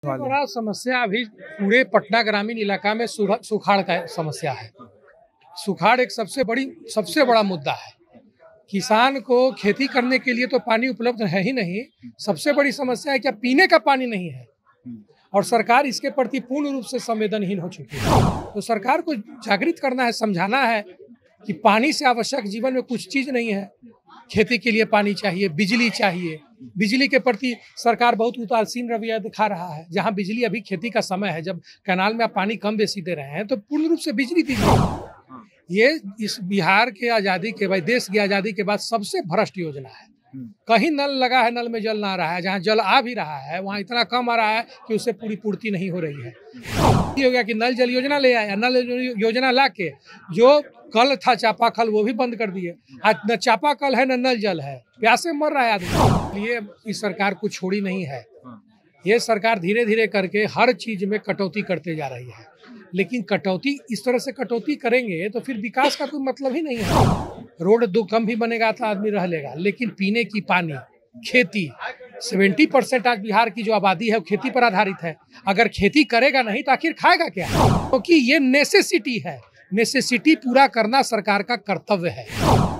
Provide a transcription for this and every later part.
बड़ा समस्या अभी पूरे पटना ग्रामीण इलाका में सुखाड़ का समस्या है। सुखाड़ एक सबसे बड़ा मुद्दा है। किसान को खेती करने के लिए तो पानी उपलब्ध है ही नहीं, सबसे बड़ी समस्या है कि पीने का पानी नहीं है और सरकार इसके प्रति पूर्ण रूप से संवेदनहीन हो चुकी है। तो सरकार को जागृत करना है, समझाना है कि पानी से आवश्यक जीवन में कुछ चीज नहीं है। खेती के लिए पानी चाहिए, बिजली चाहिए। बिजली के प्रति सरकार बहुत उदासीन रवैया दिखा रहा है। जहां बिजली अभी खेती का समय है, जब कैनाल में आप पानी कम बेसी दे रहे हैं तो पूर्ण रूप से बिजली दीजिए। ये इस बिहार के आज़ादी के बाद, देश की आज़ादी के बाद सबसे भ्रष्ट योजना है। कहीं नल लगा है, नल में जल ना आ रहा है। जहाँ जल आ भी रहा है वहाँ इतना कम आ रहा है कि उससे पूरी पूर्ति नहीं हो रही है। ये हो गया कि नल जल योजना ले आया, नल योजना ला के जो कल था चापाकल वो भी बंद कर दिए। आज न चापाकल है न नल जल है, प्यासे मर रहा है आदमी। ये इस सरकार को छोड़ी नहीं है। ये सरकार धीरे धीरे करके हर चीज में कटौती करते जा रही है, लेकिन कटौती इस तरह से कटौती करेंगे तो फिर विकास का कोई मतलब ही नहीं है। रोड दो कम भी बनेगा तो आदमी रह लेगा, लेकिन पीने की पानी, खेती, 70% आज बिहार की जो आबादी है वो खेती पर आधारित है। अगर खेती करेगा नहीं तो आखिर खाएगा क्या? क्योंकि ये नेसेसिटी है। नेसेसिटी पूरा करना सरकार का कर्तव्य है।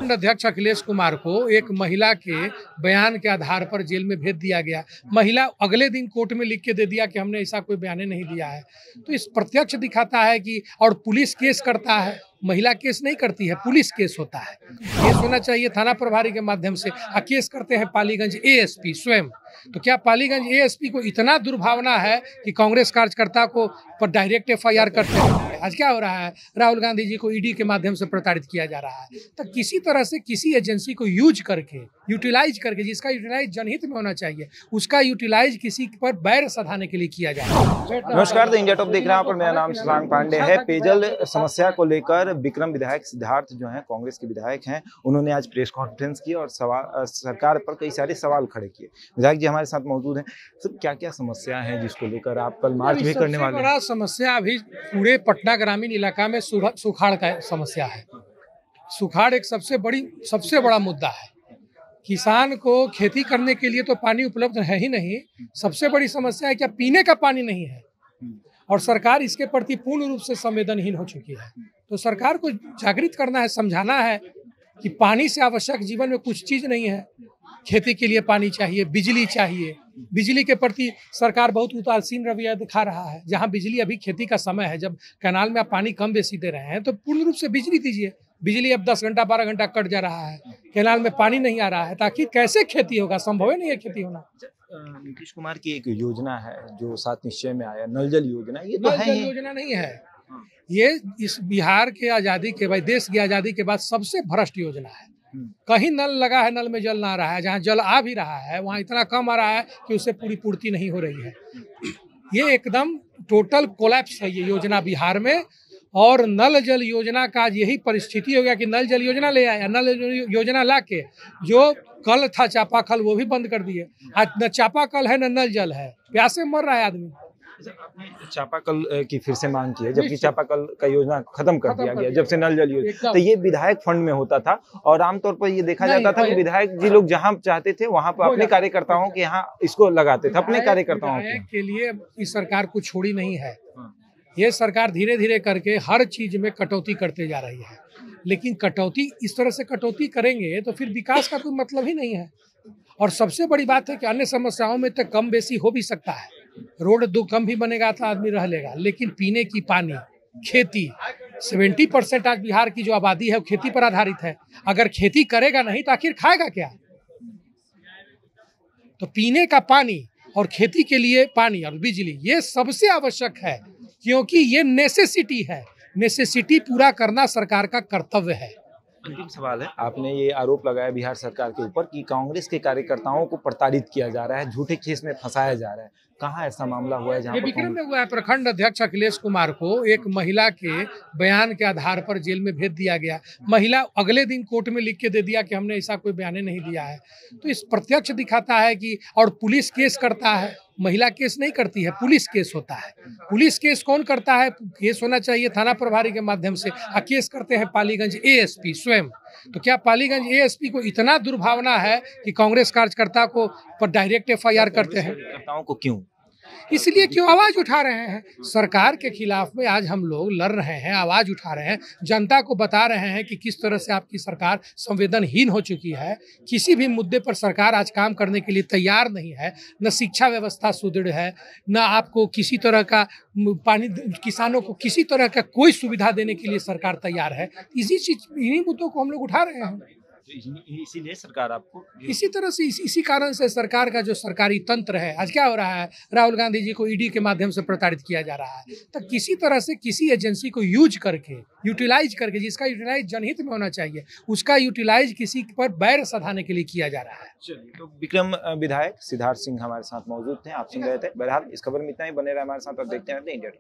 अध्यक्ष अखिलेश कुमार को एक महिला के बयान के आधार पर जेल में भेज दिया गया। महिला अगले दिन कोर्ट में लिख के दे दिया कि हमने ऐसा कोई बयान नहीं दिया है। तो इस प्रत्यक्ष दिखाता है कि, और पुलिस केस करता है, महिला केस नहीं करती है, पुलिस केस होता है। केस होना चाहिए थाना प्रभारी के माध्यम से, केस करते हैं पालीगंज एएसपी स्वयं। तो क्या पालीगंज एएसपी को इतना दुर्भावना है कि कांग्रेस कार्यकर्ता को पर डायरेक्ट एफआईआर करते हैं? आज क्या हो रहा है, राहुल गांधी जी को ईडी के माध्यम से प्रताड़ित किया जा रहा है। तो किसी तरह से किसी एजेंसी को यूटिलाइज करके, जिसका यूटिलाइज जनहित में होना चाहिए, उसका यूटिलाइज किसी पर बैर सधाने के लिए किया जा रहा है। नमस्कार, तो इंडिया टॉप देख रहे हैं पर मेरा नाम शशांक पांडे है। पेयजल समस्या को लेकर विक्रम विधायक सिद्धार्थ जो हैं, कांग्रेस के विधायक हैं, उन्होंने आज प्रेस कॉन्फ्रेंस की और सरकार पर कई सारे सवाल खड़े किए। विधायक जी हमारे साथ मौजूद हैं। सर, क्या क्या समस्या है जिसको लेकर आप कल मार्च भी करने वाले हैं? बड़ा समस्या अभी पूरे पटना ग्रामीण इलाका में सुखाड़ का समस्या है। सुखाड़ एक सबसे बड़ा मुद्दा है। किसान को खेती करने के लिए तो पानी उपलब्ध है ही नहीं, सबसे बड़ी समस्या है कि पीने का पानी नहीं है और सरकार इसके प्रति पूर्ण रूप से संवेदनहीन हो चुकी है। तो सरकार को जागृत करना है, समझाना है कि पानी से आवश्यक जीवन में कुछ चीज नहीं है। खेती के लिए पानी चाहिए, बिजली चाहिए। बिजली के प्रति सरकार बहुत उदासीन रवैया दिखा रहा है। जहां बिजली अभी खेती का समय है, जब कैनाल में आप पानी कम बेसी दे रहे हैं तो पूर्ण रूप से बिजली दीजिए। बिजली अब 10 घंटा 12 घंटा कट जा रहा है, कैनाल में पानी नहीं आ रहा है, ताकि कैसे खेती होगा? संभव ही नहीं है खेती होना। नीतीश कुमार की एक योजना है जो 7 निश्चय में आया, नल जल योजना। ये तो नल जल योजना नहीं है। ये इस बिहार के आज़ादी के बाद, देश की आज़ादी के बाद सबसे भ्रष्ट योजना है। कहीं नल लगा है, नल में जल ना आ रहा है। जहाँ जल आ भी रहा है वहाँ इतना कम आ रहा है कि उससे पूरी पूर्ति नहीं हो रही है। ये एकदम टोटल कोलैप्स है ये योजना बिहार में। और नल जल योजना का यही परिस्थिति हो गया कि नल जल योजना ले आया, नल योजना ला के जो कल था चापाकल वो भी बंद कर दिए। आज न चापाकल है न नल जल है, प्यासे मर रहा है आदमी। चापाकल की फिर से मांग की है, जबकि चापाकल का योजना खत्म कर दिया गया जब से नल जल योजना। तो ये विधायक फंड में होता था और आमतौर पर ये देखा जाता था कि विधायक जी लोग जहां चाहते थे वहां पर अपने कार्यकर्ताओं के यहाँ इसको लगाते थे, अपने कार्यकर्ताओं के लिए। इस सरकार को छोड़ी नहीं है। ये सरकार धीरे धीरे करके हर चीज में कटौती करते जा रही है, लेकिन कटौती इस तरह से कटौती करेंगे तो फिर विकास का कोई मतलब ही नहीं है। और सबसे बड़ी बात है कि अन्य समस्याओं में तो कम बेसी हो भी सकता है। रोड दो कम भी बनेगा तो आदमी रह लेगा, लेकिन पीने की पानी, खेती, 70% आज बिहार की जो आबादी है वो खेती पर आधारित है। अगर खेती करेगा नहीं तो आखिर खाएगा क्या? तो पीने का पानी और खेती के लिए पानी और बिजली, ये सबसे आवश्यक है, क्योंकि ये नेसेसिटी है। नेसेसिटी पूरा करना सरकार का कर्तव्य है। अंतिम सवाल है, आपने ये आरोप लगाया बिहार सरकार के ऊपर कि कांग्रेस के कार्यकर्ताओं को प्रताड़ित किया जा रहा है, झूठे केस में फंसाया जा रहा है। कहाँ ऐसा मामला हुआ है जहाँ विक्रम में हुआ है? प्रखंड अध्यक्ष अखिलेश कुमार को एक महिला के बयान के आधार पर जेल में भेज दिया गया। महिला अगले दिन कोर्ट में लिख के दे दिया कि हमने ऐसा कोई बयान नहीं दिया है। तो इस प्रत्यक्ष दिखाता है कि, और पुलिस केस करता है, महिला केस नहीं करती है, पुलिस केस होता है। पुलिस केस कौन करता है? केस होना चाहिए थाना प्रभारी के माध्यम से, केस करते हैं पालीगंज एएसपी स्वयं। तो क्या पालीगंज एएसपी को इतना दुर्भावना है कि कांग्रेस कार्यकर्ता को पर डायरेक्ट एफआईआर करते हैं? कार्यकर्ताओं को क्यों? इसलिए क्यों आवाज उठा रहे हैं? सरकार के खिलाफ में आज हम लोग लड़ रहे हैं, आवाज उठा रहे हैं, जनता को बता रहे हैं कि किस तरह से आपकी सरकार संवेदनहीन हो चुकी है। किसी भी मुद्दे पर सरकार आज काम करने के लिए तैयार नहीं है। न शिक्षा व्यवस्था सुदृढ़ है, न आपको किसी तरह का पानी, किसानों को किसी तरह का कोई सुविधा देने के लिए सरकार तैयार है। इन्हीं मुद्दों को हम लोग उठा रहे हैं। इसीलिए सरकार आपको इसी तरह से इसी कारण से सरकार का जो सरकारी तंत्र है, आज क्या हो रहा है, राहुल गांधी जी को ईडी के माध्यम से प्रताड़ित किया जा रहा है। तो किसी तरह से किसी एजेंसी को यूटिलाइज करके जिसका यूटिलाइज जनहित में होना चाहिए, उसका यूटिलाइज किसी पर बैर सधाने के लिए किया जा रहा है। चलिए, तो विक्रम विधायक सिद्धार्थ सिंह हमारे साथ मौजूद थे, आप सुन रहे थे। बहरहाल इस खबर में इतना ही, बने रहे हमारे साथ और देखते रहते हैं इंडिया।